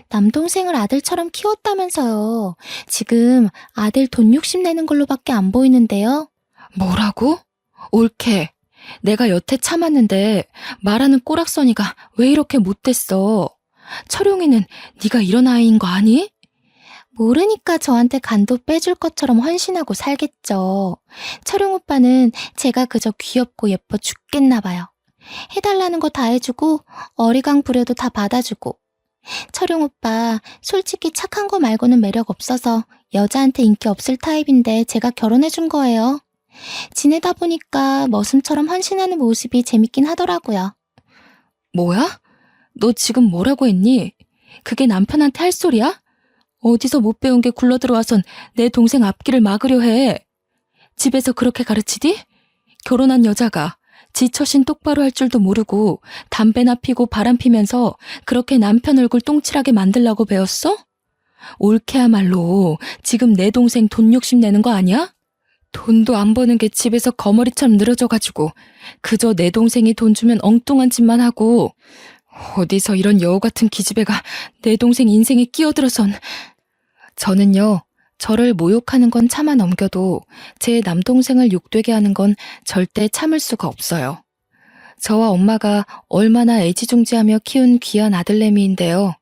Speaker 2: 남동생을 아들처럼 키웠다면서요. 지금 아들 돈 욕심 내는 걸로밖에 안 보이는데요.
Speaker 1: 뭐라고? 올케. 내가 여태 참았는데 말하는 꼬락서니가 왜 이렇게 못됐어? 철용이는 네가 이런 아이인 거 아니?
Speaker 2: 모르니까 저한테 간도 빼줄 것처럼 헌신하고 살겠죠. 철용 오빠는 제가 그저 귀엽고 예뻐 죽겠나 봐요. 해달라는 거 다 해주고 어리광 부려도 다 받아주고. 철용 오빠 솔직히 착한 거 말고는 매력 없어서 여자한테 인기 없을 타입인데 제가 결혼해준 거예요. 지내다 보니까 머슴처럼 헌신하는 모습이 재밌긴 하더라고요.
Speaker 1: 뭐야? 너 지금 뭐라고 했니? 그게 남편한테 할 소리야? 어디서 못 배운 게 굴러들어와선 내 동생 앞길을 막으려 해. 집에서 그렇게 가르치디? 결혼한 여자가 지 처신 똑바로 할 줄도 모르고 담배나 피고 바람 피면서 그렇게 남편 얼굴 똥칠하게 만들라고 배웠어? 옳게야말로 지금 내 동생 돈 욕심 내는 거 아니야? 돈도 안 버는 게 집에서 거머리처럼 늘어져가지고 그저 내 동생이 돈 주면 엉뚱한 짓만 하고 어디서 이런 여우 같은 기집애가 내 동생 인생에 끼어들어선. 저는요, 저를 모욕하는 건 참아 넘겨도 제 남동생을 욕되게 하는 건 절대 참을 수가 없어요. 저와 엄마가 얼마나 애지중지하며 키운 귀한 아들내미인데요.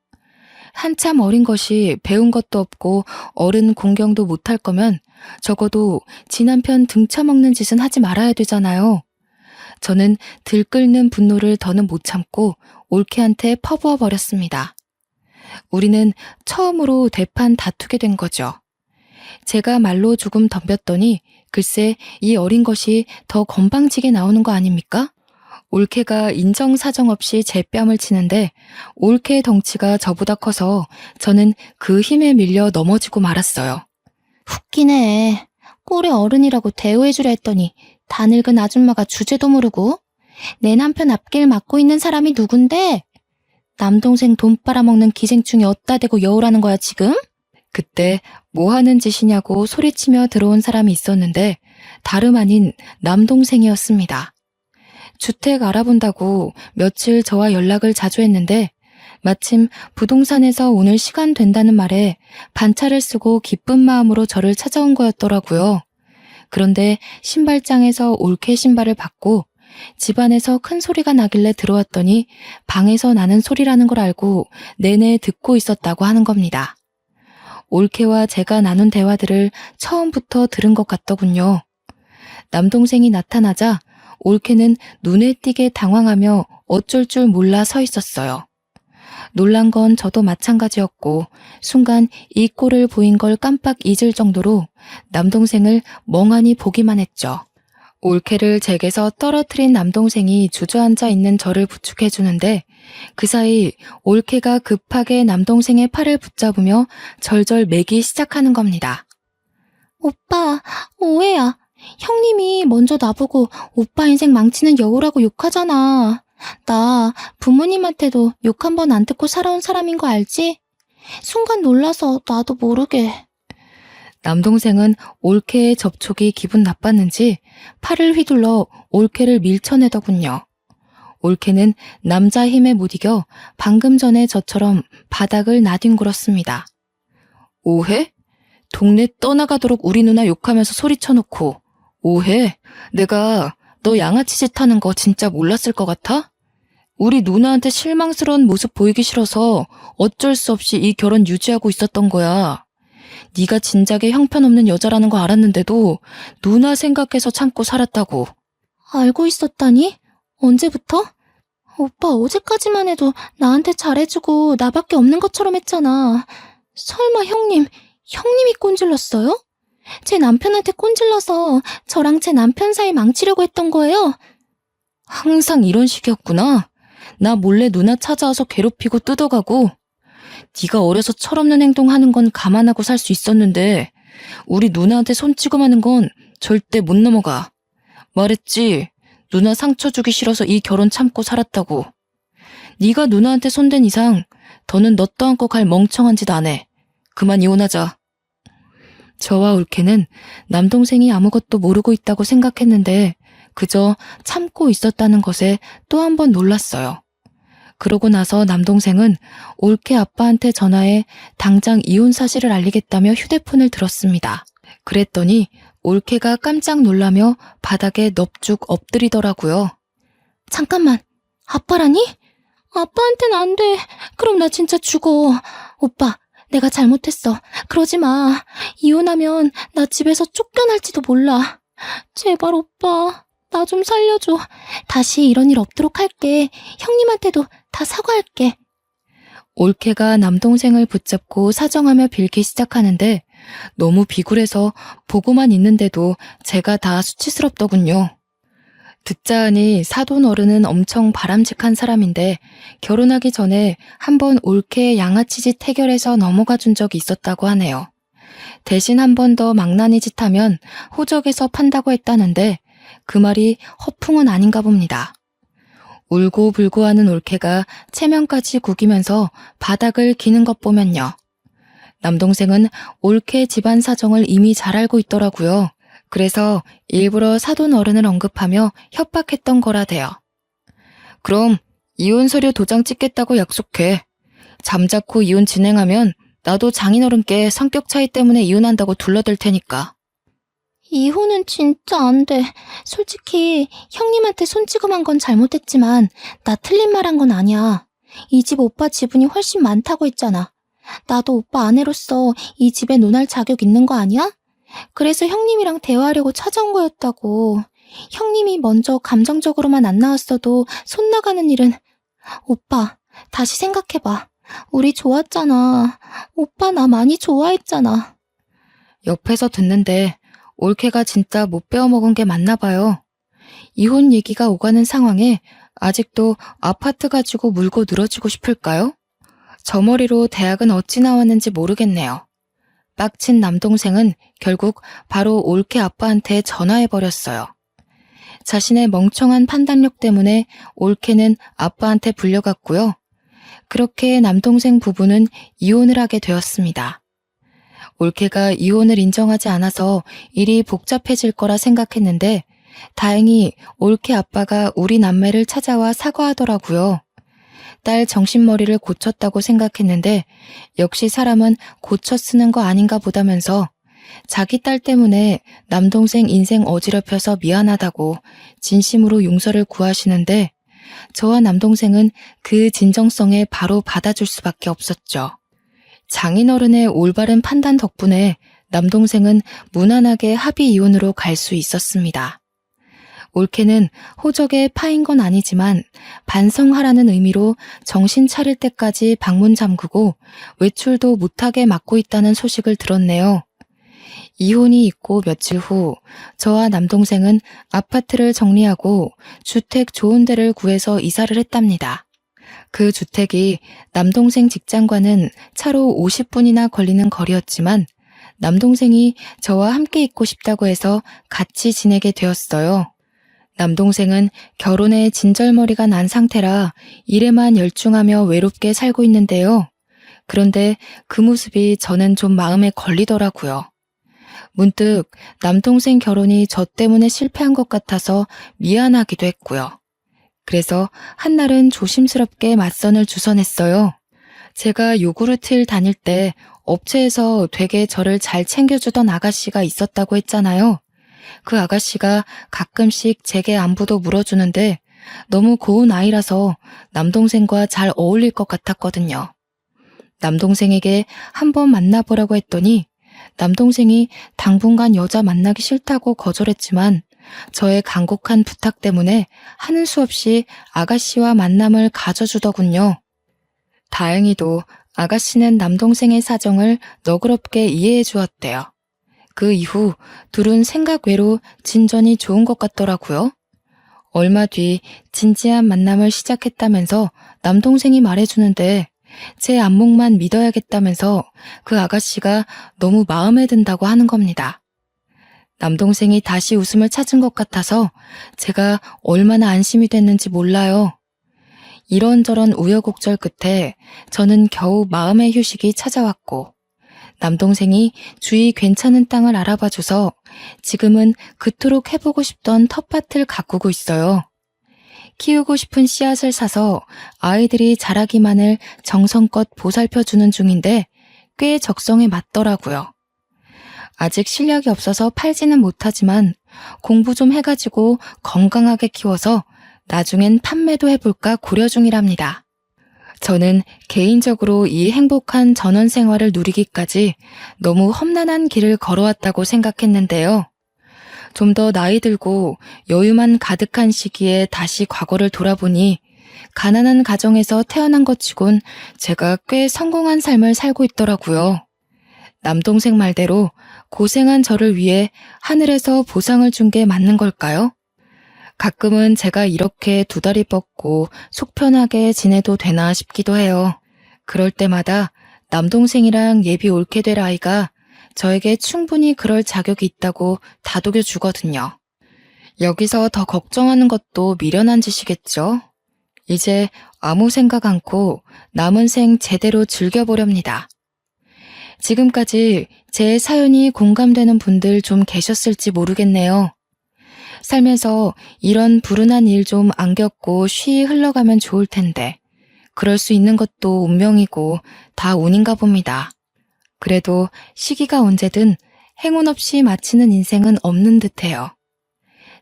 Speaker 1: 한참 어린 것이 배운 것도 없고 어른 공경도 못할 거면 적어도 지 남편 등쳐먹는 짓은 하지 말아야 되잖아요. 저는 들끓는 분노를 더는 못 참고 올케한테 퍼부어 버렸습니다. 우리는 처음으로 대판 다투게 된 거죠. 제가 말로 조금 덤볐더니 글쎄 이 어린 것이 더 건방지게 나오는 거 아닙니까? 올케가 인정사정 없이 제 뺨을 치는데 올케의 덩치가 저보다 커서 저는 그 힘에 밀려 넘어지고 말았어요.
Speaker 2: 웃기네. 꼴의 어른이라고 대우해주려 했더니 다 늙은 아줌마가 주제도 모르고 내 남편 앞길 막고 있는 사람이 누군데? 남동생 돈 빨아먹는 기생충이 어디다 대고 여우라는 거야 지금?
Speaker 1: 그때 뭐 하는 짓이냐고 소리치며 들어온 사람이 있었는데 다름 아닌 남동생이었습니다. 주택 알아본다고 며칠 저와 연락을 자주 했는데 마침 부동산에서 오늘 시간 된다는 말에 반차를 쓰고 기쁜 마음으로 저를 찾아온 거였더라고요. 그런데 신발장에서 올케 신발을 받고 집안에서 큰 소리가 나길래 들어왔더니 방에서 나는 소리라는 걸 알고 내내 듣고 있었다고 하는 겁니다. 올케와 제가 나눈 대화들을 처음부터 들은 것 같더군요. 남동생이 나타나자 올케는 눈에 띄게 당황하며 어쩔 줄 몰라 서 있었어요. 놀란 건 저도 마찬가지였고 순간 이 꼴을 보인 걸 깜빡 잊을 정도로 남동생을 멍하니 보기만 했죠. 올케를 제게서 떨어뜨린 남동생이 주저앉아 있는 저를 부축해주는데 그 사이 올케가 급하게 남동생의 팔을 붙잡으며 절절 매기 시작하는 겁니다.
Speaker 2: 오빠, 오해야. 형님이 먼저 나보고 오빠 인생 망치는 여우라고 욕하잖아. 나 부모님한테도 욕 한 번 안 듣고 살아온 사람인 거 알지? 순간 놀라서 나도 모르게.
Speaker 1: 남동생은 올케의 접촉이 기분 나빴는지 팔을 휘둘러 올케를 밀쳐내더군요. 올케는 남자 힘에 못 이겨 방금 전에 저처럼 바닥을 나뒹굴었습니다. 오해? 동네 떠나가도록 우리 누나 욕하면서 소리쳐놓고 오해? 내가 너 양아치 짓 하는 거 진짜 몰랐을 것 같아? 우리 누나한테 실망스러운 모습 보이기 싫어서 어쩔 수 없이 이 결혼 유지하고 있었던 거야. 네가 진작에 형편없는 여자라는 거 알았는데도 누나 생각해서 참고 살았다고.
Speaker 2: 알고 있었다니? 언제부터? 오빠 어제까지만 해도 나한테 잘해주고 나밖에 없는 것처럼 했잖아. 설마 형님이 꼰질렀어요? 제 남편한테 꼰질러서 저랑 제 남편 사이 망치려고 했던 거예요?
Speaker 1: 항상 이런 식이었구나. 나 몰래 누나 찾아와서 괴롭히고 뜯어가고 네가 어려서 철없는 행동하는 건 감안하고 살 수 있었는데 우리 누나한테 손찌검하는 건 절대 못 넘어가. 말했지. 누나 상처 주기 싫어서 이 결혼 참고 살았다고. 네가 누나한테 손댄 이상 더는 너 떠안고 갈 멍청한 짓 안 해. 그만 이혼하자. 저와 올케는 남동생이 아무것도 모르고 있다고 생각했는데 그저 참고 있었다는 것에 또 한 번 놀랐어요. 그러고 나서 남동생은 올케 아빠한테 전화해 당장 이혼 사실을 알리겠다며 휴대폰을 들었습니다. 그랬더니 올케가 깜짝 놀라며 바닥에 넙죽 엎드리더라고요.
Speaker 2: 잠깐만, 아빠라니? 아빠한텐 안 돼. 그럼 나 진짜 죽어. 오빠, 내가 잘못했어. 그러지 마. 이혼하면 나 집에서 쫓겨날지도 몰라. 제발 오빠, 나 좀 살려줘. 다시 이런 일 없도록 할게. 형님한테도 다 사과할게.
Speaker 1: 올케가 남동생을 붙잡고 사정하며 빌기 시작하는데 너무 비굴해서 보고만 있는데도 제가 다 수치스럽더군요. 듣자 하니 사돈 어른은 엄청 바람직한 사람인데 결혼하기 전에 한번 올케의 양아치 짓 해결해서 넘어가 준 적이 있었다고 하네요. 대신 한 번 더 망나니 짓 하면 호적에서 판다고 했다는데 그 말이 허풍은 아닌가 봅니다. 울고 불고 하는 올케가 체면까지 구기면서 바닥을 기는 것 보면요. 남동생은 올케 집안 사정을 이미 잘 알고 있더라고요. 그래서 일부러 사돈 어른을 언급하며 협박했던 거라대요. 그럼 이혼 서류 도장 찍겠다고 약속해. 잠자코 이혼 진행하면 나도 장인어른께 성격 차이 때문에 이혼한다고 둘러댈 테니까.
Speaker 2: 이혼은 진짜 안 돼. 솔직히 형님한테 손찌검한 건 잘못했지만 나 틀린 말 한 건 아니야. 이 집 오빠 지분이 훨씬 많다고 했잖아. 나도 오빠 아내로서 이 집에 논할 자격 있는 거 아니야? 그래서 형님이랑 대화하려고 찾아온 거였다고. 형님이 먼저 감정적으로만 안 나왔어도 손 나가는 일은... 오빠, 다시 생각해봐. 우리 좋았잖아. 오빠 나 많이 좋아했잖아.
Speaker 1: 옆에서 듣는데 올케가 진짜 못 배워먹은 게 맞나 봐요. 이혼 얘기가 오가는 상황에 아직도 아파트 가지고 물고 늘어지고 싶을까요? 저 머리로 대학은 어찌 나왔는지 모르겠네요. 빡친 남동생은 결국 바로 올케 아빠한테 전화해버렸어요. 자신의 멍청한 판단력 때문에 올케는 아빠한테 불려갔고요. 그렇게 남동생 부부는 이혼을 하게 되었습니다. 올케가 이혼을 인정하지 않아서 일이 복잡해질 거라 생각했는데 다행히 올케 아빠가 우리 남매를 찾아와 사과하더라고요. 딸 정신머리를 고쳤다고 생각했는데 역시 사람은 고쳐 쓰는 거 아닌가 보다면서 자기 딸 때문에 남동생 인생 어지럽혀서 미안하다고 진심으로 용서를 구하시는데 저와 남동생은 그 진정성에 바로 받아줄 수밖에 없었죠. 장인어른의 올바른 판단 덕분에 남동생은 무난하게 합의 이혼으로 갈 수 있었습니다. 올케는 호적에 파인 건 아니지만 반성하라는 의미로 정신 차릴 때까지 방문 잠그고 외출도 못하게 막고 있다는 소식을 들었네요. 이혼이 있고 며칠 후 저와 남동생은 아파트를 정리하고 주택 좋은 데를 구해서 이사를 했답니다. 그 주택이 남동생 직장과는 차로 50분이나 걸리는 거리였지만 남동생이 저와 함께 있고 싶다고 해서 같이 지내게 되었어요. 남동생은 결혼에 진절머리가 난 상태라 일에만 열중하며 외롭게 살고 있는데요. 그런데 그 모습이 저는 좀 마음에 걸리더라고요. 문득 남동생 결혼이 저 때문에 실패한 것 같아서 미안하기도 했고요. 그래서 한날은 조심스럽게 맞선을 주선했어요. 제가 요구르트를 다닐 때 업체에서 되게 저를 잘 챙겨주던 아가씨가 있었다고 했잖아요. 그 아가씨가 가끔씩 제게 안부도 물어주는데 너무 고운 아이라서 남동생과 잘 어울릴 것 같았거든요. 남동생에게 한번 만나보라고 했더니 남동생이 당분간 여자 만나기 싫다고 거절했지만 저의 간곡한 부탁 때문에 하는 수 없이 아가씨와 만남을 가져주더군요. 다행히도 아가씨는 남동생의 사정을 너그럽게 이해해 주었대요. 그 이후 둘은 생각 외로 진전이 좋은 것 같더라고요. 얼마 뒤 진지한 만남을 시작했다면서 남동생이 말해주는데 제 안목만 믿어야겠다면서 그 아가씨가 너무 마음에 든다고 하는 겁니다. 남동생이 다시 웃음을 찾은 것 같아서 제가 얼마나 안심이 됐는지 몰라요. 이런저런 우여곡절 끝에 저는 겨우 마음의 휴식이 찾아왔고 남동생이 주위 괜찮은 땅을 알아봐줘서 지금은 그토록 해보고 싶던 텃밭을 가꾸고 있어요. 키우고 싶은 씨앗을 사서 아이들이 자라기만을 정성껏 보살펴주는 중인데 꽤 적성에 맞더라고요. 아직 실력이 없어서 팔지는 못하지만 공부 좀 해가지고 건강하게 키워서 나중엔 판매도 해볼까 고려 중이랍니다. 저는 개인적으로 이 행복한 전원 생활을 누리기까지 너무 험난한 길을 걸어왔다고 생각했는데요. 좀 더 나이 들고 여유만 가득한 시기에 다시 과거를 돌아보니 가난한 가정에서 태어난 것 치곤 제가 꽤 성공한 삶을 살고 있더라고요. 남동생 말대로 고생한 저를 위해 하늘에서 보상을 준 게 맞는 걸까요? 가끔은 제가 이렇게 두 다리 뻗고 속 편하게 지내도 되나 싶기도 해요. 그럴 때마다 남동생이랑 예비 옳게 될 아이가 저에게 충분히 그럴 자격이 있다고 다독여 주거든요. 여기서 더 걱정하는 것도 미련한 짓이겠죠? 이제 아무 생각 않고 남은 생 제대로 즐겨보렵니다. 지금까지 제 사연이 공감되는 분들 좀 계셨을지 모르겠네요. 살면서 이런 불운한 일 좀 안 겪고 쉬이 흘러가면 좋을 텐데 그럴 수 있는 것도 운명이고 다 운인가 봅니다. 그래도 시기가 언제든 행운 없이 마치는 인생은 없는 듯해요.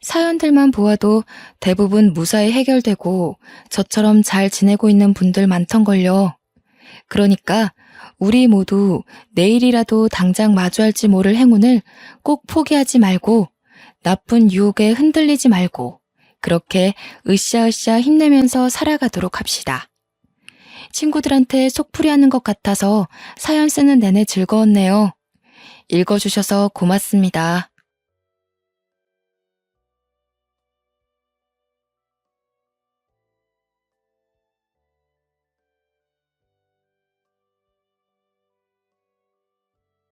Speaker 1: 사연들만 보아도 대부분 무사히 해결되고 저처럼 잘 지내고 있는 분들 많던걸요. 그러니까 우리 모두 내일이라도 당장 마주할지 모를 행운을 꼭 포기하지 말고 나쁜 유혹에 흔들리지 말고 그렇게 으쌰으쌰 힘내면서 살아가도록 합시다. 친구들한테 속풀이하는 것 같아서 사연 쓰는 내내 즐거웠네요. 읽어주셔서 고맙습니다.